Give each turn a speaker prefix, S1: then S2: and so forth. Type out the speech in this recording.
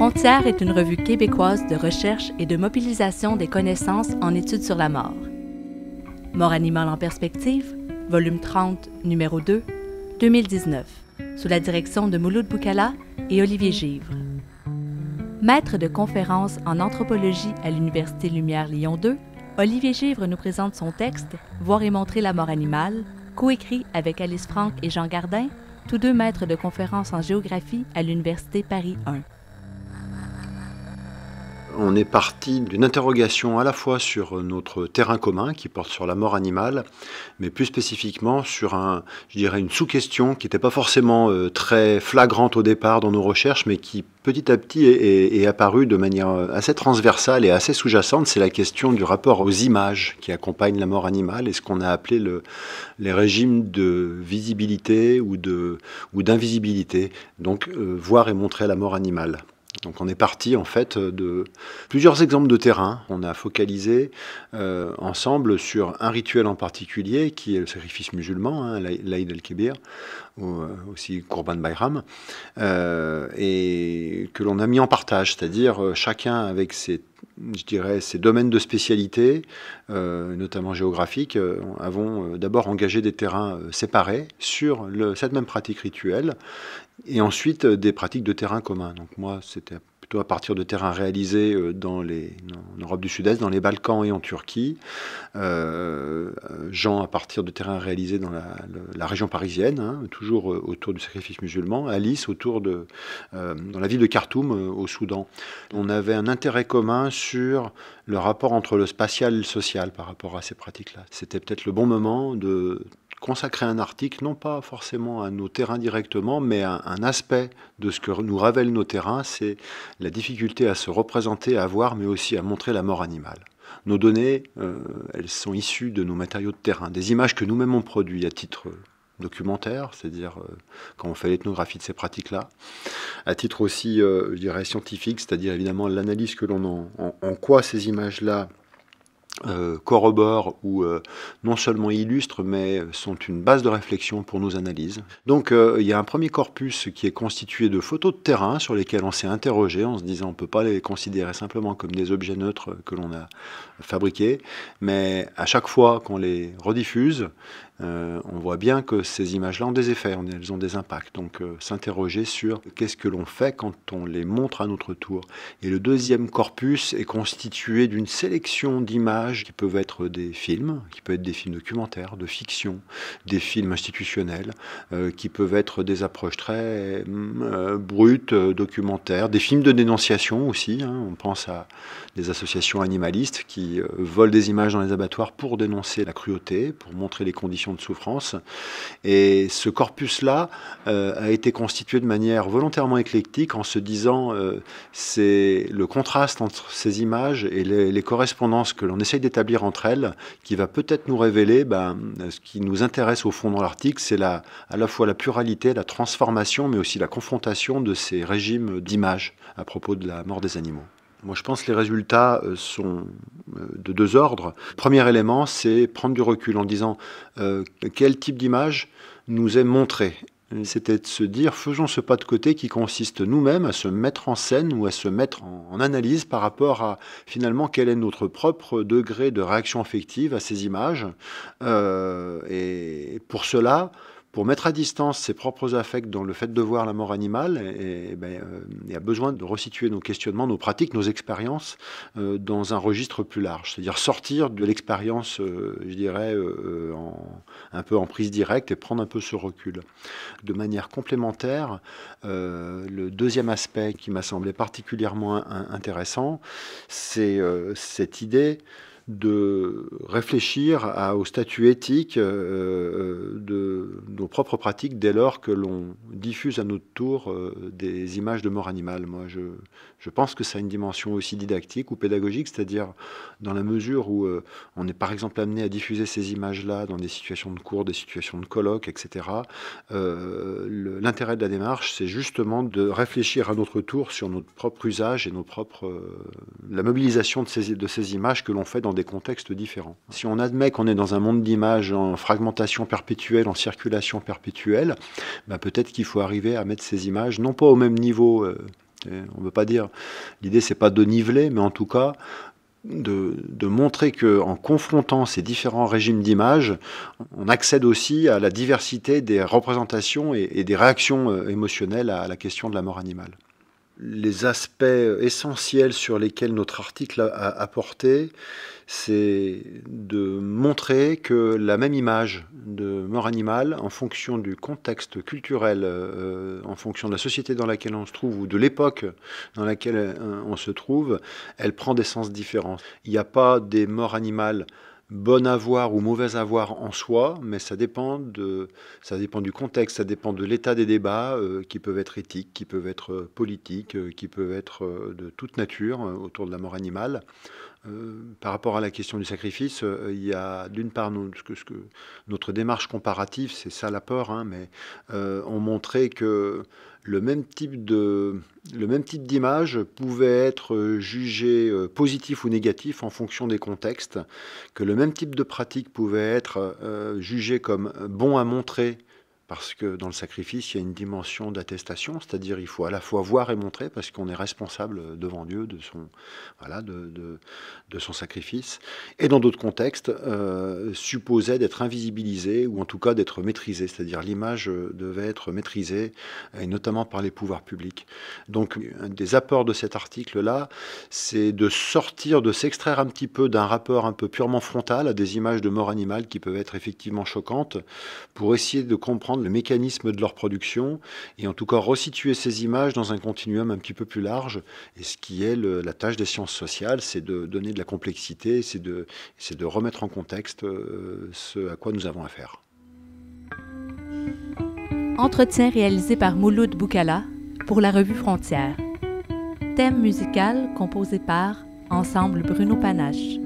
S1: Frontières est une revue québécoise de recherche et de mobilisation des connaissances en études sur la mort. Mort animale en perspective, volume 30, numéro 2, 2019, sous la direction de Mouloud Boukala et Olivier Givre. Maître de conférences en anthropologie à l'Université Lumière Lyon 2, Olivier Givre nous présente son texte « Voir et montrer la mort animale », coécrit avec Alice Franck et Jean Gardin, tous deux maîtres de conférences en géographie à l'Université Paris 1.
S2: On est parti d'une interrogation à la fois sur notre terrain commun qui porte sur la mort animale, mais plus spécifiquement sur une sous-question qui n'était pas forcément très flagrante au départ dans nos recherches, mais qui petit à petit est apparue de manière assez transversale et assez sous-jacente. C'est la question du rapport aux images qui accompagnent la mort animale et ce qu'on a appelé les régimes de visibilité ou d'invisibilité, donc voir et montrer la mort animale. Donc on est parti en fait de plusieurs exemples de terrain. On a focalisé ensemble sur un rituel en particulier qui est le sacrifice musulman, l'Aïd el-Kébir, ou aussi Kourban Bayram, et que l'on a mis en partage, c'est-à-dire chacun avec ses domaines de spécialité, notamment géographiques, avons d'abord engagé des terrains séparés sur cette même pratique rituelle, et ensuite des pratiques de terrain commun. Donc moi, c'était plutôt à partir de terrains réalisés en Europe du Sud-Est, dans les Balkans et en Turquie. Jean à partir de terrains réalisés dans la région parisienne, toujours autour du sacrifice musulman. Alice dans la ville de Khartoum, au Soudan. On avait un intérêt commun sur le rapport entre le spatial et le social par rapport à ces pratiques-là. C'était peut-être le bon moment de consacrer un article, non pas forcément à nos terrains directement, mais à un aspect de ce que nous révèlent nos terrains, c'est la difficulté à se représenter, à voir, mais aussi à montrer la mort animale. Nos données, elles sont issues de nos matériaux de terrain, des images que nous-mêmes on produit à titre documentaire, c'est-à-dire quand on fait l'ethnographie de ces pratiques-là, à titre aussi, scientifique, c'est-à-dire évidemment l'analyse que l'on en quoi ces images-là corroborent ou non seulement illustrent, mais sont une base de réflexion pour nos analyses. Donc il y a un premier corpus qui est constitué de photos de terrain sur lesquelles on s'est interrogé en se disant on ne peut pas les considérer simplement comme des objets neutres que l'on a fabriqués, mais à chaque fois qu'on les rediffuse, on voit bien que ces images-là ont des effets, elles ont des impacts. Donc s'interroger sur qu'est-ce que l'on fait quand on les montre à notre tour. Et le deuxième corpus est constitué d'une sélection d'images qui peuvent être des films, qui peuvent être des films documentaires, de fiction, des films institutionnels, qui peuvent être des approches très brutes, documentaires, des films de dénonciation aussi. On pense à des associations animalistes qui volent des images dans les abattoirs pour dénoncer la cruauté, pour montrer les conditions de souffrance. Et ce corpus-là a été constitué de manière volontairement éclectique en se disant c'est le contraste entre ces images et les correspondances que l'on essaye d'établir entre elles qui va peut-être nous révéler ce qui nous intéresse au fond dans l'article, c'est à la fois la pluralité, la transformation, mais aussi la confrontation de ces régimes d'images à propos de la mort des animaux. Moi, je pense que les résultats sont de deux ordres. Le premier élément, c'est prendre du recul en disant quel type d'image nous est montré. C'était de se dire, faisons ce pas de côté qui consiste nous-mêmes à se mettre en scène ou à se mettre en analyse par rapport à finalement quel est notre propre degré de réaction affective à ces images. Et pour cela, pour mettre à distance ses propres affects dans le fait de voir la mort animale, il y a besoin de resituer nos questionnements, nos pratiques, nos expériences dans un registre plus large. C'est-à-dire sortir de l'expérience, un peu en prise directe et prendre un peu ce recul. De manière complémentaire, le deuxième aspect qui m'a semblé particulièrement intéressant, c'est cette idée de réfléchir au statut éthique de nos propres pratiques dès lors que l'on diffuse à notre tour des images de mort animale. Moi, je pense que ça a une dimension aussi didactique ou pédagogique, c'est-à-dire dans la mesure où on est par exemple amené à diffuser ces images-là dans des situations de cours, des situations de colloques, etc. L'intérêt de la démarche, c'est justement de réfléchir à notre tour sur notre propre usage et la mobilisation de ces images que l'on fait dans des contextes différents. Si on admet qu'on est dans un monde d'images en fragmentation perpétuelle, en circulation perpétuelle, peut-être qu'il faut arriver à mettre ces images, non pas au même niveau On ne veut pas dire, l'idée c'est pas de niveler, mais en tout cas de montrer qu'en confrontant ces différents régimes d'images, on accède aussi à la diversité des représentations et des réactions émotionnelles à la question de la mort animale. Les aspects essentiels sur lesquels notre article a porté, c'est de montrer que la même image de mort animale, en fonction du contexte culturel, en fonction de la société dans laquelle on se trouve ou de l'époque dans laquelle on se trouve, elle prend des sens différents. Il n'y a pas des morts animales bonne à voir ou mauvaise à voir en soi, mais ça dépend du contexte, ça dépend de l'état des débats qui peuvent être éthiques, qui peuvent être politiques, qui peuvent être de toute nature autour de la mort animale. Par rapport à la question du sacrifice, il y a d'une part notre démarche comparative, c'est ça l'apport, hein, mais on montrait que le même type d'image pouvait être jugé positif ou négatif en fonction des contextes, que le même type de pratique pouvait être jugé comme bon à montrer, parce que dans le sacrifice, il y a une dimension d'attestation, c'est-à-dire il faut à la fois voir et montrer, parce qu'on est responsable devant Dieu de son sacrifice. Et dans d'autres contextes, supposait d'être invisibilisé, ou en tout cas d'être maîtrisé, c'est-à-dire l'image devait être maîtrisée, et notamment par les pouvoirs publics. Donc un des apports de cet article-là, c'est de sortir, de s'extraire un petit peu d'un rapport un peu purement frontal à des images de mort animale qui peuvent être effectivement choquantes, pour essayer de comprendre le mécanisme de leur production et en tout cas resituer ces images dans un continuum un petit peu plus large. Et ce qui est la tâche des sciences sociales, c'est de donner de la complexité, c'est de remettre en contexte ce à quoi nous avons affaire.
S1: Entretien réalisé par Mouloud Boukala pour la revue Frontières. Thème musical composé par Ensemble Bruno Panache.